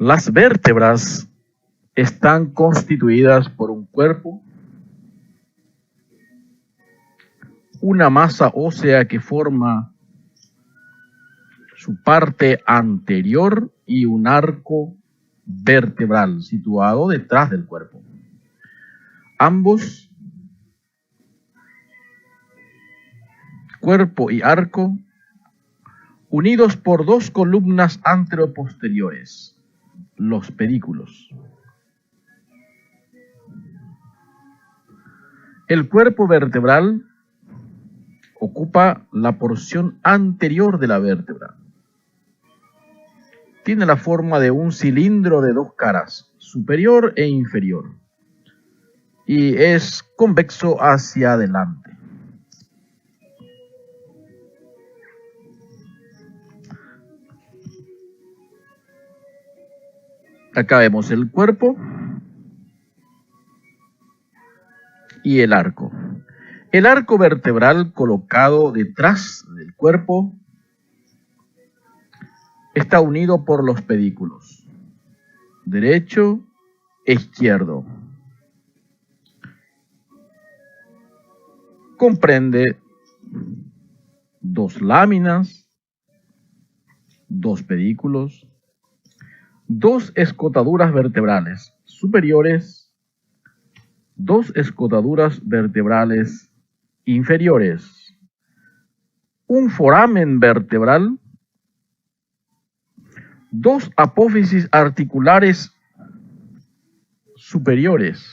Las vértebras están constituidas por un cuerpo, una masa ósea que forma su parte anterior y un arco vertebral situado detrás del cuerpo. Ambos, cuerpo y arco, unidos por dos columnas anteroposteriores, los pedículos. El cuerpo vertebral ocupa la porción anterior de la vértebra. Tiene la forma de un cilindro de dos caras, superior e inferior, y es convexo hacia adelante. Acá vemos el cuerpo y el arco. El arco vertebral colocado detrás del cuerpo está unido por los pedículos, derecho e izquierdo. Comprende dos láminas, dos pedículos, dos escotaduras vertebrales superiores, dos escotaduras vertebrales inferiores, un foramen vertebral, dos apófisis articulares superiores,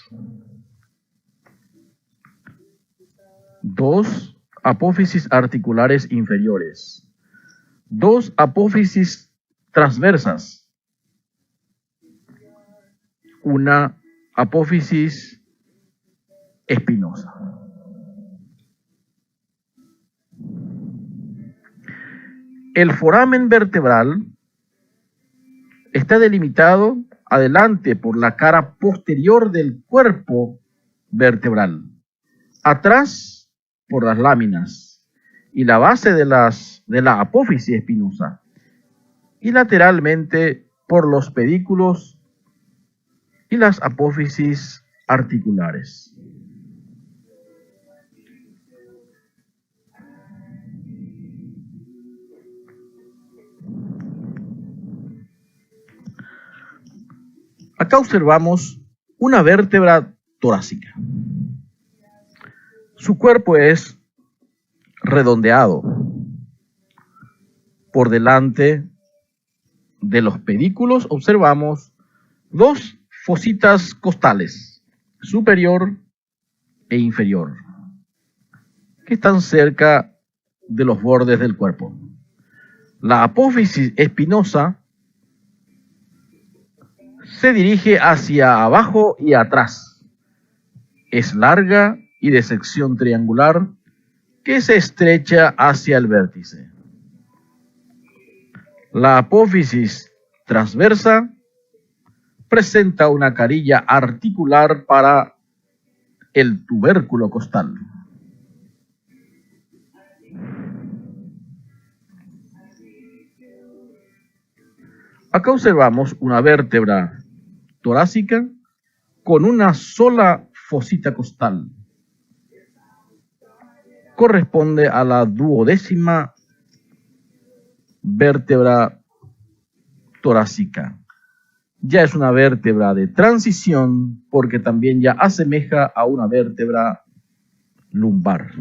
dos apófisis articulares inferiores, dos apófisis transversas, una apófisis espinosa. El foramen vertebral está delimitado adelante por la cara posterior del cuerpo vertebral, atrás por las láminas y la base de la apófisis espinosa, y lateralmente por los pedículos y las apófisis articulares. Acá observamos una vértebra torácica. Su cuerpo es redondeado. Por delante de los pedículos observamos dos fositas costales, superior e inferior, que están cerca de los bordes del cuerpo. La apófisis espinosa se dirige hacia abajo y atrás. Es larga y de sección triangular que se estrecha hacia el vértice. La apófisis transversa presenta una carilla articular para el tubérculo costal. Acá observamos una vértebra torácica con una sola fosita costal. Corresponde a la 12ª vértebra torácica. Ya es una vértebra de transición porque también ya asemeja a una vértebra lumbar.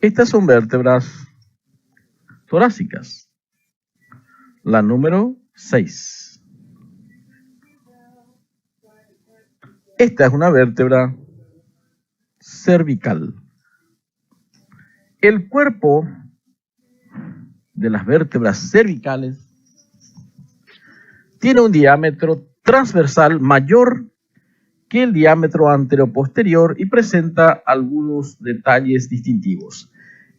Estas son vértebras torácicas. La número 6. Esta es una vértebra cervical. El cuerpo de las vértebras cervicales tiene un diámetro transversal mayor que el diámetro anteroposterior y presenta algunos detalles distintivos.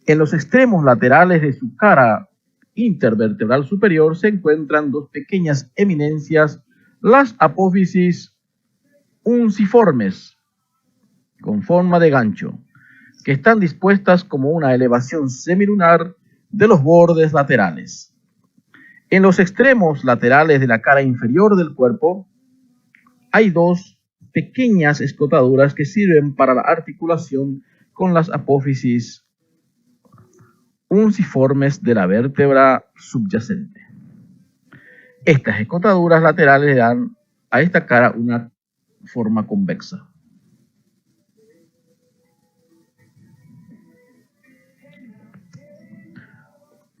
En los extremos laterales de su cara intervertebral superior se encuentran dos pequeñas eminencias, las apófisis unciformes, con forma de gancho, que están dispuestas como una elevación semilunar de los bordes laterales. En los extremos laterales de la cara inferior del cuerpo hay dos pequeñas escotaduras que sirven para la articulación con las apófisis unciformes de la vértebra subyacente. Estas escotaduras laterales le dan a esta cara una forma convexa.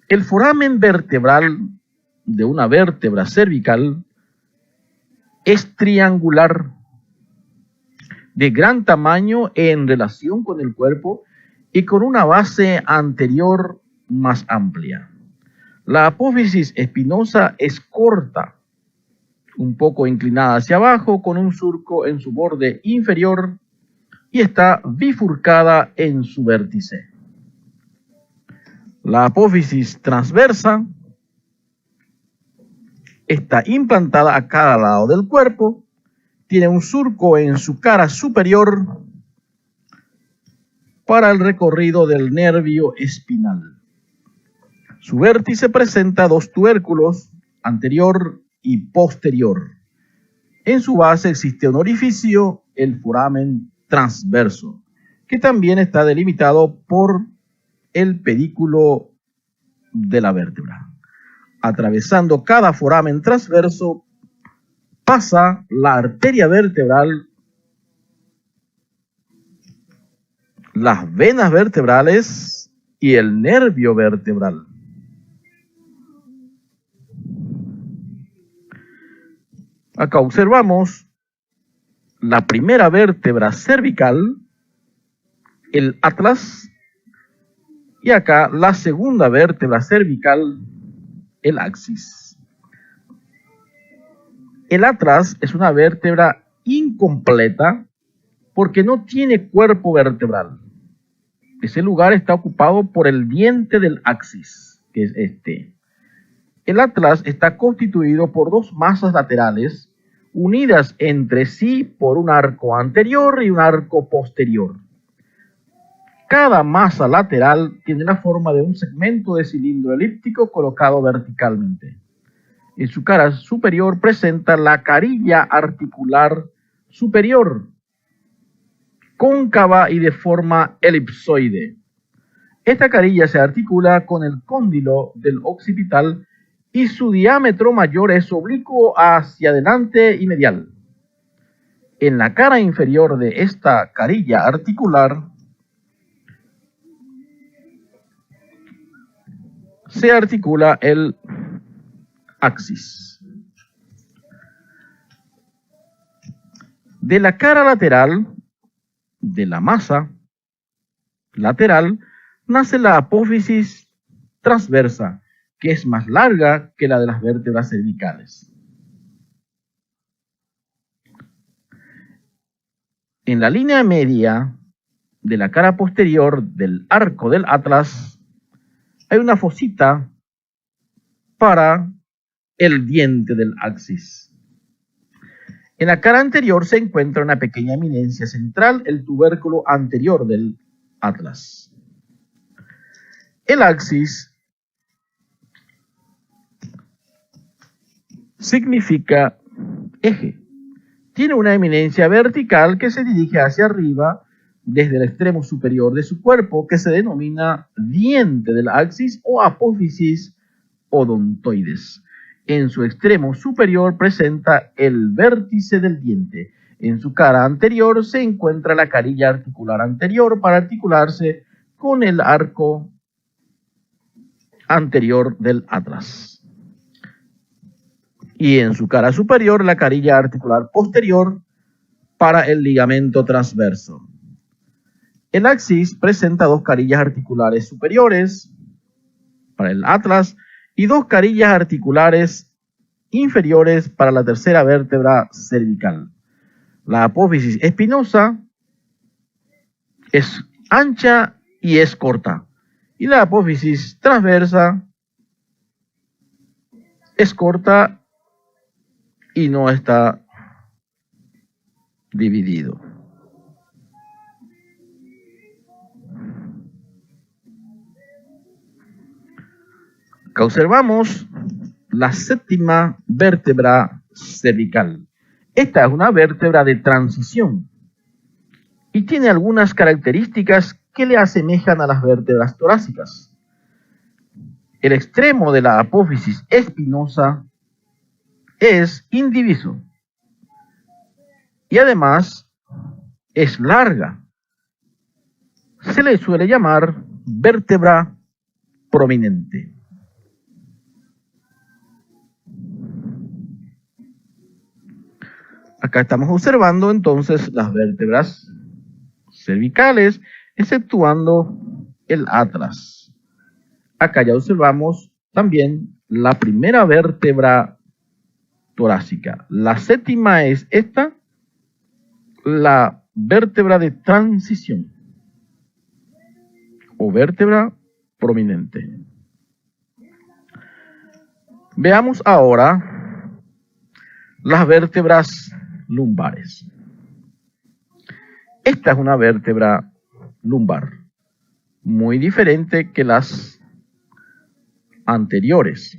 El foramen vertebral de una vértebra cervical es triangular, de gran tamaño en relación con el cuerpo y con una base anterior más amplia. La apófisis espinosa es corta, un poco inclinada hacia abajo, con un surco en su borde inferior y está bifurcada en su vértice. La apófisis transversa está implantada a cada lado del cuerpo, tiene un surco en su cara superior para el recorrido del nervio espinal. Su vértice presenta dos tubérculos, anterior y posterior. En su base existe un orificio, el foramen transverso, que también está delimitado por el pedículo de la vértebra. Atravesando cada foramen transverso pasa la arteria vertebral, las venas vertebrales y el nervio vertebral. Acá observamos la primera vértebra cervical, el atlas, y acá la segunda vértebra cervical, el axis. El atlas es una vértebra incompleta porque no tiene cuerpo vertebral. Ese lugar está ocupado por el diente del axis, que es este. El atlas está constituido por dos masas laterales unidas entre sí por un arco anterior y un arco posterior. Cada masa lateral tiene la forma de un segmento de cilindro elíptico colocado verticalmente. En su cara superior presenta la carilla articular superior, cóncava y de forma elipsoide. Esta carilla se articula con el cóndilo del occipital y su diámetro mayor es oblicuo hacia adelante y medial. En la cara inferior de esta carilla articular se articula el axis. De la cara lateral, de la masa lateral, nace la apófisis transversa, que es más larga que la de las vértebras cervicales. En la línea media de la cara posterior del arco del atlas hay una fosita para el diente del axis. En la cara anterior se encuentra una pequeña eminencia central, el tubérculo anterior del atlas. El axis significa eje. Tiene una eminencia vertical que se dirige hacia arriba desde el extremo superior de su cuerpo, que se denomina diente del axis o apófisis odontoides. En su extremo superior presenta el vértice del diente. En su cara anterior se encuentra la carilla articular anterior para articularse con el arco anterior del atlas. Y en su cara superior la carilla articular posterior para el ligamento transverso. El axis presenta dos carillas articulares superiores para el atlas y dos carillas articulares inferiores para la tercera vértebra cervical. La apófisis espinosa es ancha y es corta, y la apófisis transversa es corta y no está dividido. Acá observamos la séptima vértebra cervical. Esta es una vértebra de transición y tiene algunas características que le asemejan a las vértebras torácicas. El extremo de la apófisis espinosa es indiviso y además es larga. Se le suele llamar vértebra prominente. Acá estamos observando entonces las vértebras cervicales, exceptuando el atlas. Acá ya observamos también la primera vértebra torácica. La séptima es esta, la vértebra de transición o vértebra prominente. Veamos ahora las vértebras lumbares. Esta es una vértebra lumbar, muy diferente que las anteriores.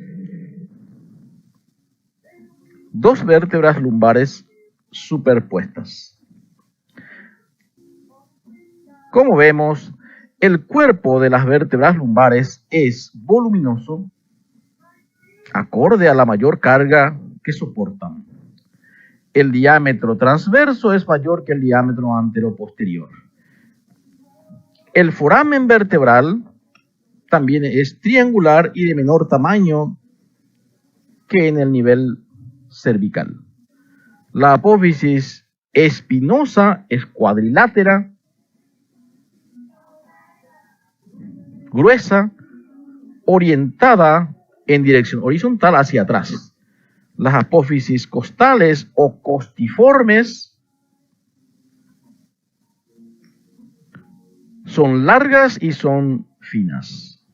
Dos vértebras lumbares superpuestas. Como vemos, el cuerpo de las vértebras lumbares es voluminoso, acorde a la mayor carga que soportan. El diámetro transverso es mayor que el diámetro anteroposterior. El foramen vertebral también es triangular y de menor tamaño que en el nivel cervical. La apófisis espinosa es cuadrilátera, gruesa, orientada en dirección horizontal hacia atrás. Las apófisis costales o costiformes son largas y son finas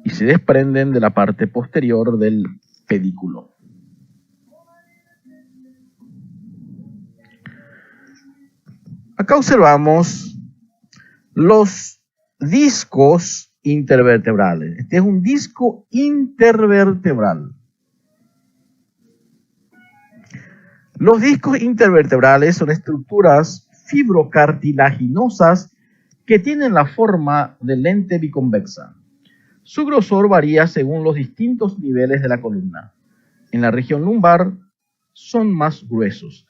y se desprenden de la parte posterior del pedículo. Acá observamos los discos intervertebrales. Este es un disco intervertebral. Los discos intervertebrales son estructuras fibrocartilaginosas que tienen la forma de lente biconvexa. Su grosor varía según los distintos niveles de la columna. En la región lumbar son más gruesos.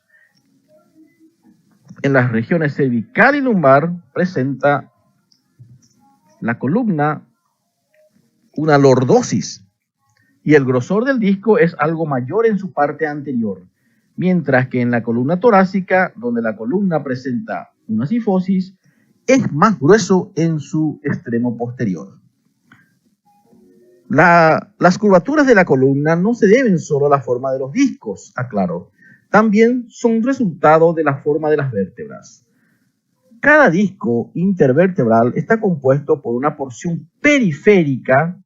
En las regiones cervical y lumbar presenta la columna una lordosis y el grosor del disco es algo mayor en su parte anterior, mientras que en la columna torácica, donde la columna presenta una cifosis, es más grueso en su extremo posterior. Las curvaturas de la columna no se deben solo a la forma de los discos, aclaro, también son resultado de la forma de las vértebras. Cada disco intervertebral está compuesto por una porción periférica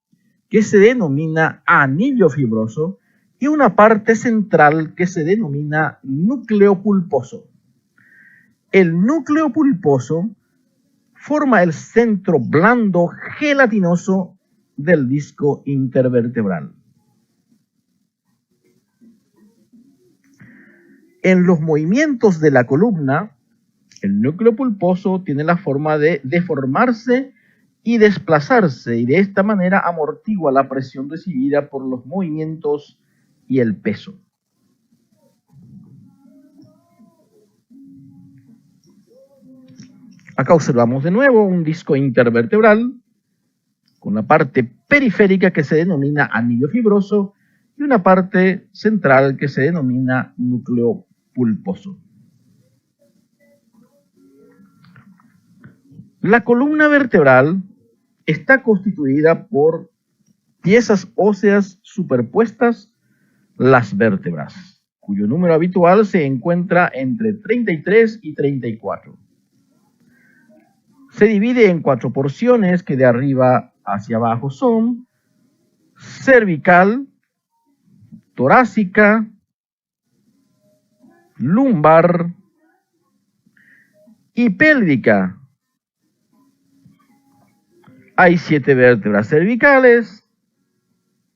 que se denomina anillo fibroso y una parte central que se denomina núcleo pulposo. El núcleo pulposo forma el centro blando gelatinoso del disco intervertebral. En los movimientos de la columna, el núcleo pulposo tiene la forma de deformarse y desplazarse y de esta manera amortigua la presión recibida por los movimientos y el peso. Acá observamos de nuevo un disco intervertebral con una parte periférica que se denomina anillo fibroso y una parte central que se denomina núcleo pulposo. La columna vertebral está constituida por piezas óseas superpuestas, las vértebras, cuyo número habitual se encuentra entre 33 y 34. Se divide en 4 porciones que de arriba hacia abajo son cervical, torácica, lumbar y pélvica. Hay 7 vértebras cervicales,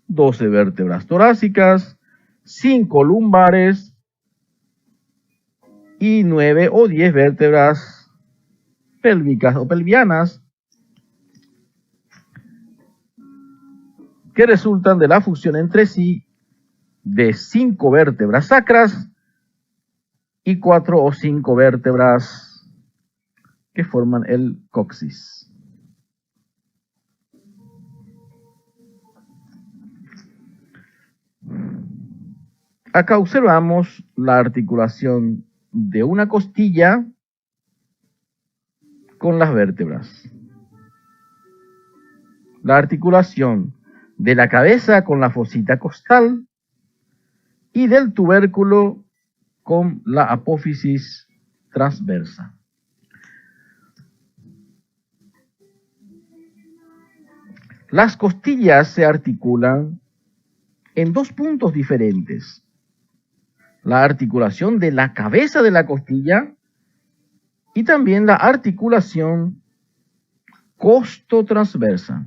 12 vértebras torácicas, 5 lumbares y 9 o 10 vértebras pélvicas o pelvianas que resultan de la fusión entre sí de 5 vértebras sacras y 4 o 5 vértebras que forman el coxis. Acá observamos la articulación de una costilla con las vértebras. La articulación de la cabeza con la fosita costal y del tubérculo con la apófisis transversa. Las costillas se articulan en 2 puntos diferentes. La articulación de la cabeza de la costilla y también la articulación costotransversa.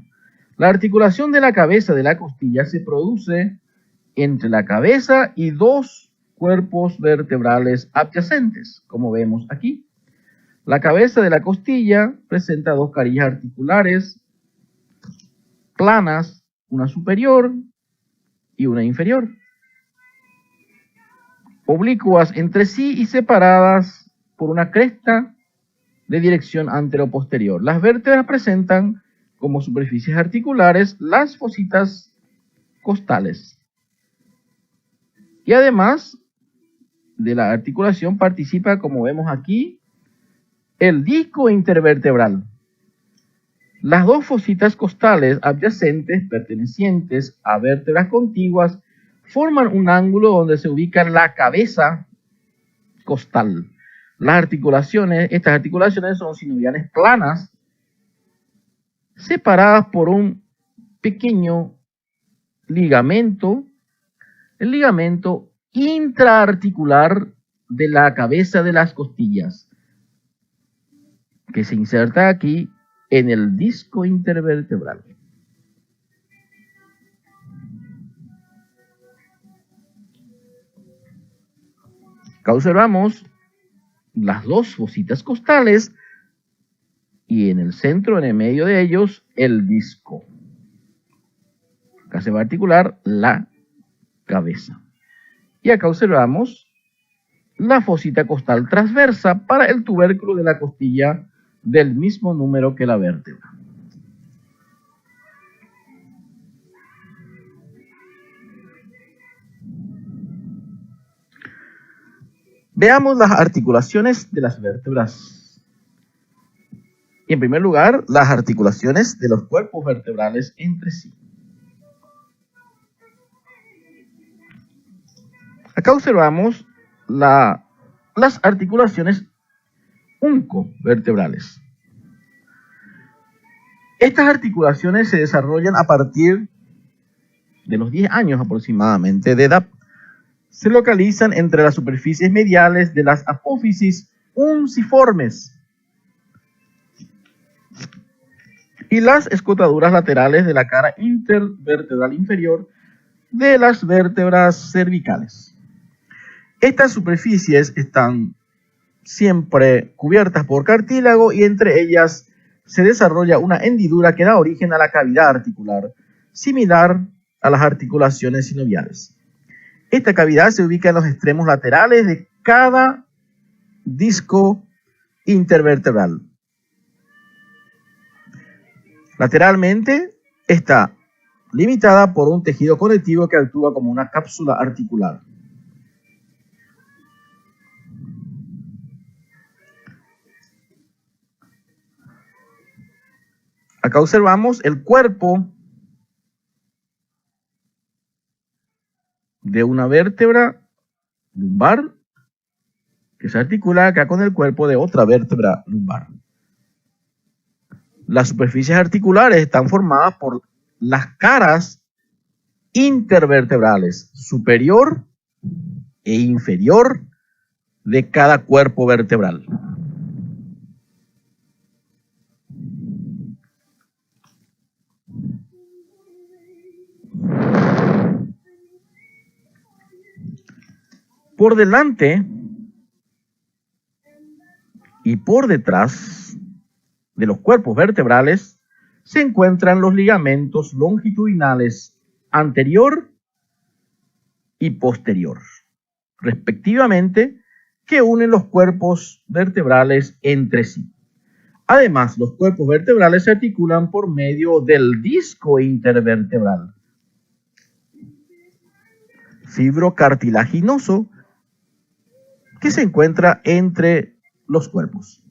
La articulación de la cabeza de la costilla se produce entre la cabeza y 2 cuerpos vertebrales adyacentes, como vemos aquí. La cabeza de la costilla presenta 2 carillas articulares planas, una superior y una inferior, oblicuas entre sí y separadas por una cresta de dirección anteroposterior. Las vértebras presentan como superficies articulares las fositas costales. Y además de la articulación participa, como vemos aquí, el disco intervertebral. Las 2 fositas costales adyacentes pertenecientes a vértebras contiguas forman un ángulo donde se ubica la cabeza costal. Estas articulaciones son sinoviales planas, separadas por un pequeño ligamento, el ligamento intraarticular de la cabeza de las costillas, que se inserta aquí en el disco intervertebral. Acá observamos las 2 fositas costales y en el centro, en el medio de ellos, el disco. Acá se va a articular la cabeza. Y acá observamos la fosita costal transversa para el tubérculo de la costilla del mismo número que la vértebra. Veamos las articulaciones de las vértebras. Y en primer lugar, las articulaciones de los cuerpos vertebrales entre sí. Acá observamos las articulaciones uncovertebrales. Estas articulaciones se desarrollan a partir de los 10 años aproximadamente de edad. Se localizan entre las superficies mediales de las apófisis unciformes y las escotaduras laterales de la cara intervertebral inferior de las vértebras cervicales. Estas superficies están siempre cubiertas por cartílago y entre ellas se desarrolla una hendidura que da origen a la cavidad articular, similar a las articulaciones sinoviales. Esta cavidad se ubica en los extremos laterales de cada disco intervertebral. Lateralmente está limitada por un tejido conectivo que actúa como una cápsula articular. Acá observamos el cuerpo de una vértebra lumbar que se articula acá con el cuerpo de otra vértebra lumbar. Las superficies articulares están formadas por las caras intervertebrales superior e inferior de cada cuerpo vertebral. Por delante y por detrás de los cuerpos vertebrales se encuentran los ligamentos longitudinales anterior y posterior, respectivamente, que unen los cuerpos vertebrales entre sí. Además, los cuerpos vertebrales se articulan por medio del disco intervertebral, fibrocartilaginoso, que se encuentra entre los cuerpos.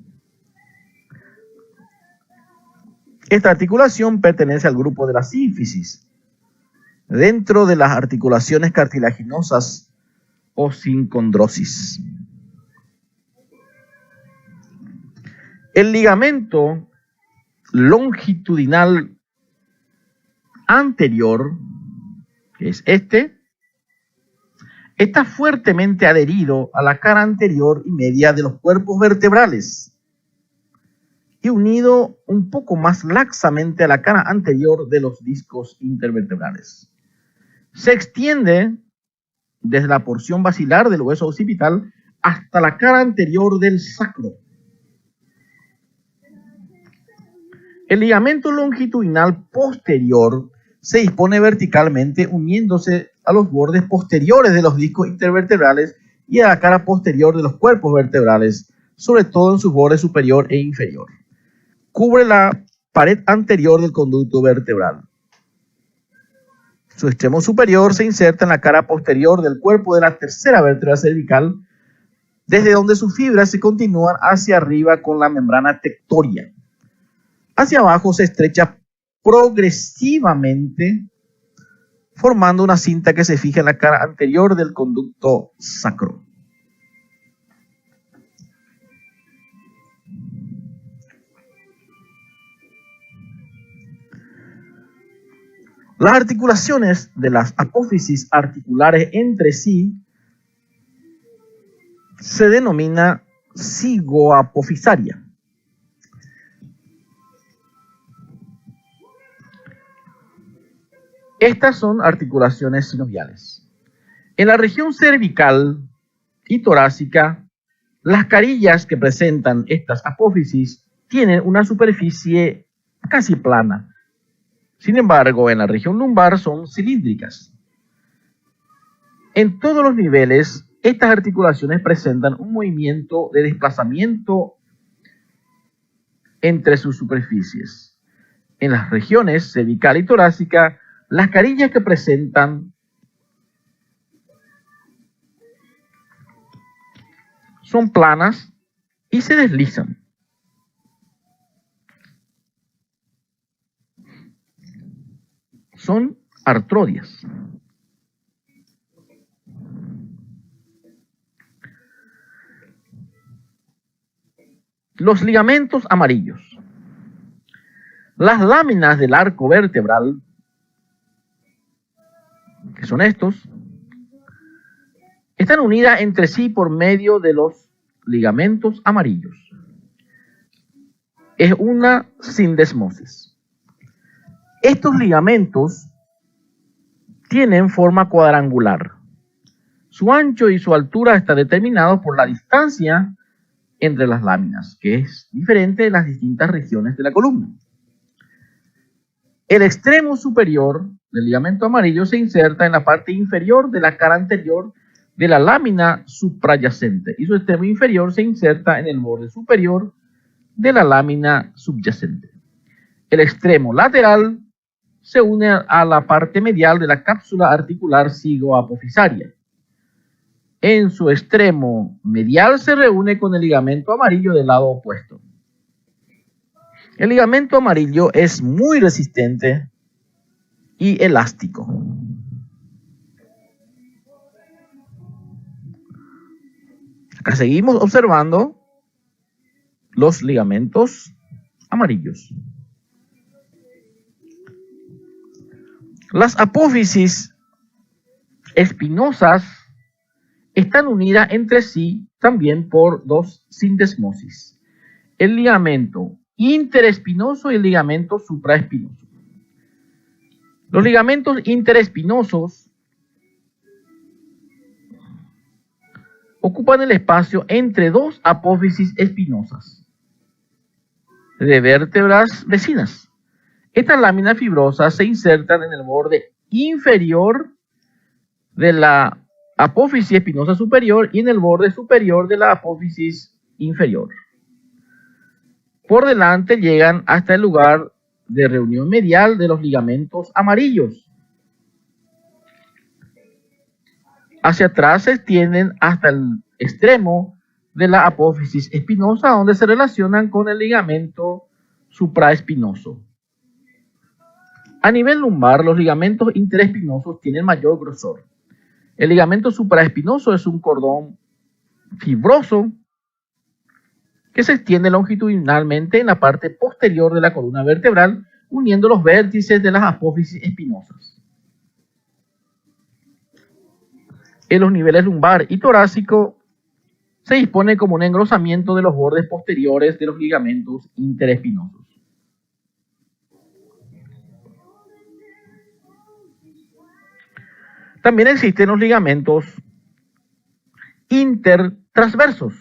Esta articulación pertenece al grupo de la sínfisis, dentro de las articulaciones cartilaginosas o sincondrosis. El ligamento longitudinal anterior, que es este, está fuertemente adherido a la cara anterior y media de los cuerpos vertebrales y unido un poco más laxamente a la cara anterior de los discos intervertebrales. Se extiende desde la porción basilar del hueso occipital hasta la cara anterior del sacro. El ligamento longitudinal posterior se dispone verticalmente uniéndose a los bordes posteriores de los discos intervertebrales y a la cara posterior de los cuerpos vertebrales, sobre todo en sus bordes superior e inferior. Cubre la pared anterior del conducto vertebral. Su extremo superior se inserta en la cara posterior del cuerpo de la tercera vértebra cervical, desde donde sus fibras se continúan hacia arriba con la membrana tectoria. Hacia abajo se estrecha progresivamente, formando una cinta que se fija en la cara anterior del conducto sacro. Las articulaciones de las apófisis articulares entre sí se denomina cigoapofisaria. Estas son articulaciones sinoviales. En la región cervical y torácica, las carillas que presentan estas apófisis tienen una superficie casi plana. Sin embargo, en la región lumbar son cilíndricas. En todos los niveles, estas articulaciones presentan un movimiento de desplazamiento entre sus superficies. En las regiones cervical y torácica, las carillas que presentan son planas y se deslizan. Son artrodias. Los ligamentos amarillos. Las láminas del arco vertebral, que son estos, están unidas entre sí por medio de los ligamentos amarillos. Es una sindesmosis. Estos ligamentos tienen forma cuadrangular. Su ancho y su altura está determinado por la distancia entre las láminas, que es diferente en las distintas regiones de la columna. El extremo superior del ligamento amarillo se inserta en la parte inferior de la cara anterior de la lámina suprayacente y su extremo inferior se inserta en el borde superior de la lámina subyacente. El extremo lateral se une a la parte medial de la cápsula articular cigoapofisaria. En su extremo medial se reúne con el ligamento amarillo del lado opuesto. El ligamento amarillo es muy resistente y elástico. Acá seguimos observando los ligamentos amarillos. Las apófisis espinosas están unidas entre sí también por dos sindesmosis: el ligamento interespinoso y el ligamento supraespinoso. Los ligamentos interespinosos ocupan el espacio entre dos apófisis espinosas de vértebras vecinas. Estas láminas fibrosas se insertan en el borde inferior de la apófisis espinosa superior y en el borde superior de la apófisis inferior. Por delante llegan hasta el lugar de reunión medial de los ligamentos amarillos. Hacia atrás se extienden hasta el extremo de la apófisis espinosa, donde se relacionan con el ligamento supraespinoso. A nivel lumbar, los ligamentos interespinosos tienen mayor grosor. El ligamento supraespinoso es un cordón fibroso que se extiende longitudinalmente en la parte posterior de la columna vertebral, uniendo los vértices de las apófisis espinosas. En los niveles lumbar y torácico se dispone como un engrosamiento de los bordes posteriores de los ligamentos interespinosos. También existen los ligamentos intertransversos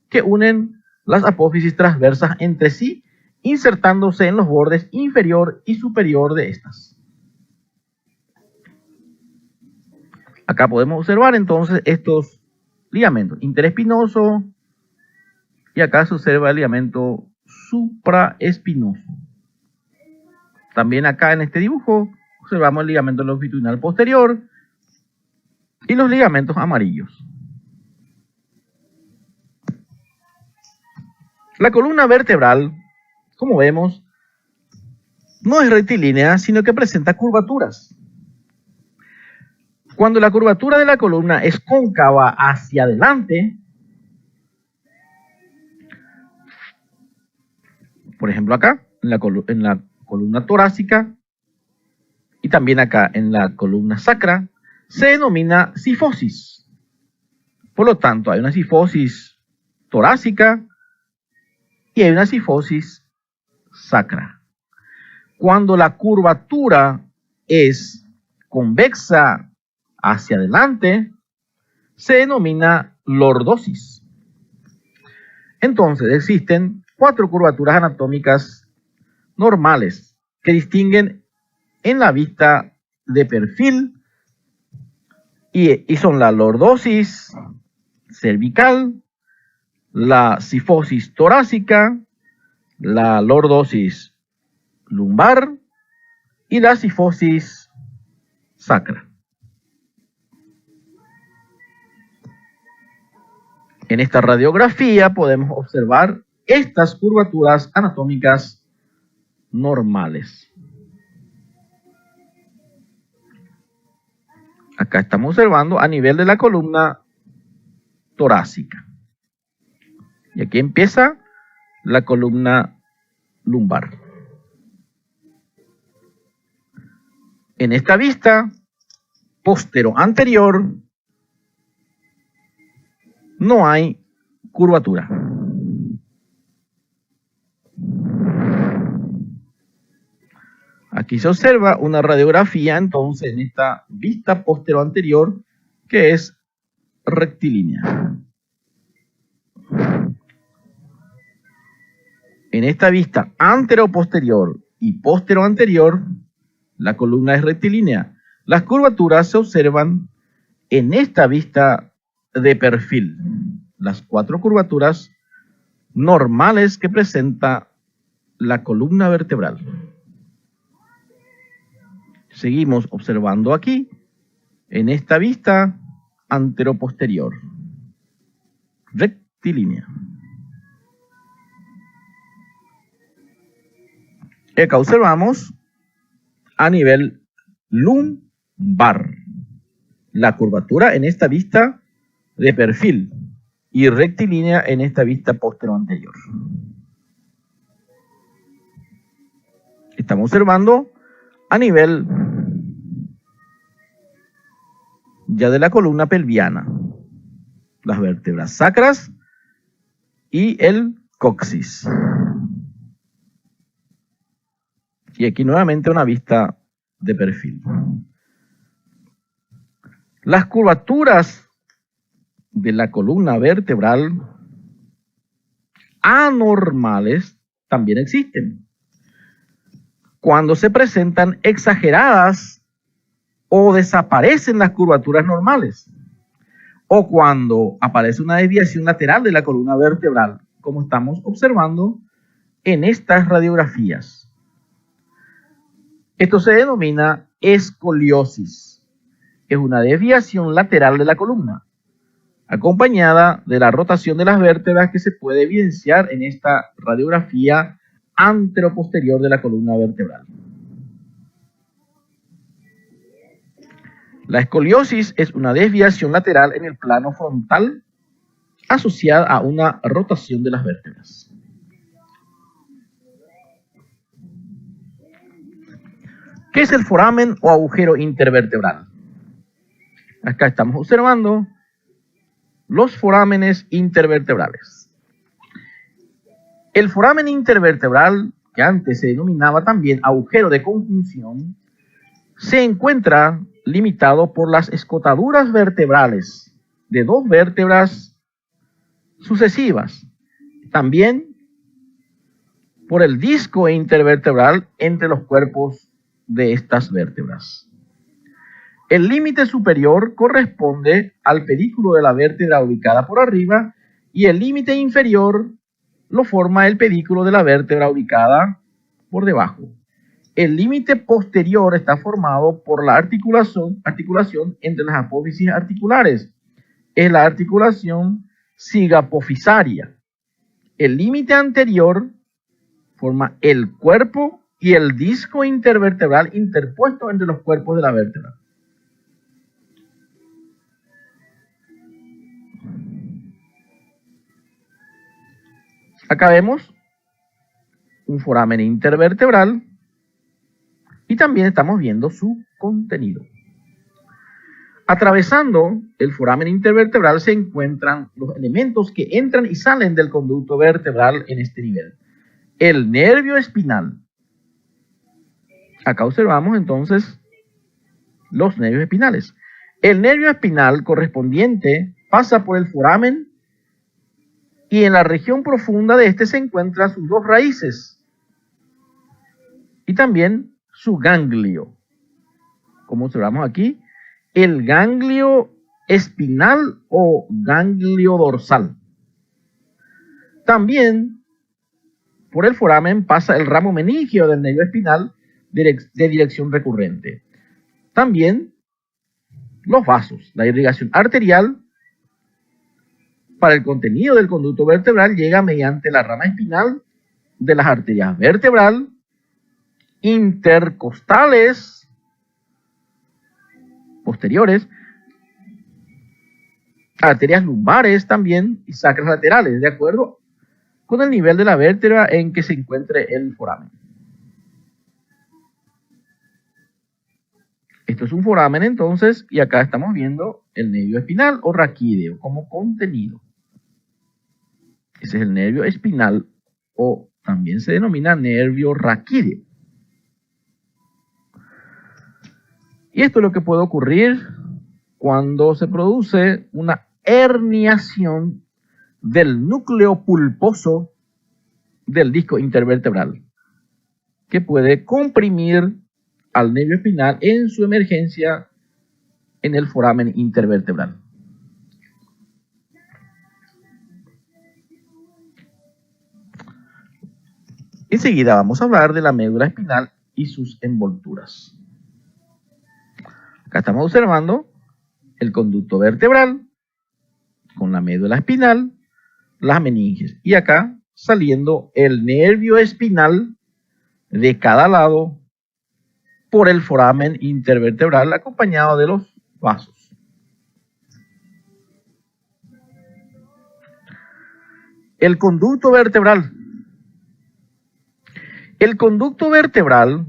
que unen las apófisis transversas entre sí, insertándose en los bordes inferior y superior de estas. Acá podemos observar entonces estos ligamentos interespinoso y acá se observa el ligamento supraespinoso. También acá en este dibujo observamos el ligamento longitudinal posterior y los ligamentos amarillos. La columna vertebral, como vemos, no es rectilínea, sino que presenta curvaturas. Cuando la curvatura de la columna es cóncava hacia adelante, por ejemplo acá, en la columna torácica y también acá en la columna sacra, se denomina cifosis. Por lo tanto, hay una cifosis torácica y hay una cifosis sacra. Cuando la curvatura es convexa hacia adelante, se denomina lordosis. Entonces, existen 4 curvaturas anatómicas normales que distinguen en la vista de perfil y son la lordosis cervical, la cifosis torácica, la lordosis lumbar y la cifosis sacra. En esta radiografía podemos observar estas curvaturas anatómicas normales. Acá estamos observando a nivel de la columna torácica. Y aquí empieza la columna lumbar. En esta vista postero-anterior no hay curvatura. Aquí se observa una radiografía entonces en esta vista postero-anterior que es rectilínea. En esta vista antero-posterior y postero-anterior, la columna es rectilínea. Las curvaturas se observan en esta vista de perfil. Las 4 curvaturas normales que presenta la columna vertebral. Seguimos observando aquí, en esta vista antero-posterior, rectilínea. Y acá observamos a nivel lumbar la curvatura en esta vista de perfil y rectilínea en esta vista postero-anterior. Estamos observando a nivel ya de la columna pelviana, las vértebras sacras y el coxis. Y aquí nuevamente una vista de perfil. Las curvaturas de la columna vertebral anormales también existen. Cuando se presentan exageradas o desaparecen las curvaturas normales, o cuando aparece una desviación lateral de la columna vertebral, como estamos observando en estas radiografías. Esto se denomina escoliosis. Es una desviación lateral de la columna, acompañada de la rotación de las vértebras que se puede evidenciar en esta radiografía anteroposterior de la columna vertebral. La escoliosis es una desviación lateral en el plano frontal asociada a una rotación de las vértebras. ¿Qué es el foramen o agujero intervertebral? Acá estamos observando los forámenes intervertebrales. El foramen intervertebral, que antes se denominaba también agujero de conjunción, se encuentra limitado por las escotaduras vertebrales de dos vértebras sucesivas, también por el disco intervertebral entre los cuerpos de estas vértebras. El límite superior corresponde al pedículo de la vértebra ubicada por arriba y el límite inferior lo forma el pedículo de la vértebra ubicada por debajo. El límite posterior está formado por la articulación entre las apófisis articulares. Es la articulación cigapofisaria. El límite anterior forma el cuerpo y el disco intervertebral interpuesto entre los cuerpos de la vértebra. Acá vemos un foramen intervertebral y también estamos viendo su contenido. Atravesando el foramen intervertebral se encuentran los elementos que entran y salen del conducto vertebral en este nivel. El nervio espinal. Acá observamos entonces los nervios espinales. El nervio espinal correspondiente pasa por el foramen y en la región profunda de este se encuentran sus dos raíces y también su ganglio. Como observamos aquí, el ganglio espinal o ganglio dorsal. También por el foramen pasa el ramo meningio del nervio espinal de dirección recurrente. También los vasos, la irrigación arterial para el contenido del conducto vertebral llega mediante la rama espinal de las arterias vertebral, intercostales, posteriores, arterias lumbares también y sacras laterales, de acuerdo con el nivel de la vértebra en que se encuentre el foramen. Esto es un foramen entonces, y acá estamos viendo el nervio espinal o raquídeo como contenido. Ese es el nervio espinal o también se denomina nervio raquídeo. Y esto es lo que puede ocurrir cuando se produce una herniación del núcleo pulposo del disco intervertebral, que puede comprimir al nervio espinal en su emergencia en el foramen intervertebral. Enseguida vamos a hablar de la médula espinal y sus envolturas. Acá estamos observando el conducto vertebral con la médula espinal, las meninges y acá saliendo el nervio espinal de cada lado por el foramen intervertebral acompañado de los vasos. El conducto vertebral. El conducto vertebral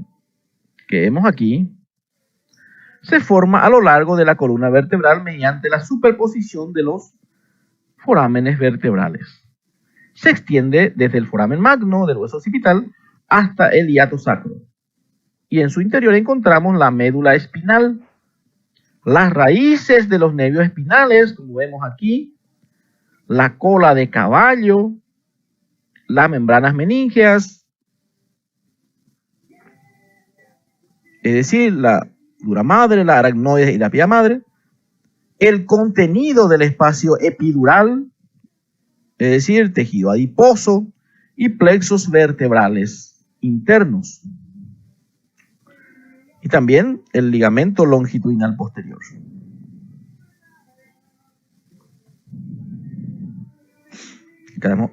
que vemos aquí se forma a lo largo de la columna vertebral mediante la superposición de los forámenes vertebrales. Se extiende desde el foramen magno del hueso occipital hasta el hiato sacro. Y en su interior encontramos la médula espinal, las raíces de los nervios espinales, como vemos aquí, la cola de caballo, las membranas meníngeas, es decir, la dura madre, la aracnoides y la pía madre, el contenido del espacio epidural, es decir, tejido adiposo y plexos vertebrales internos. Y también el ligamento longitudinal posterior. Tenemos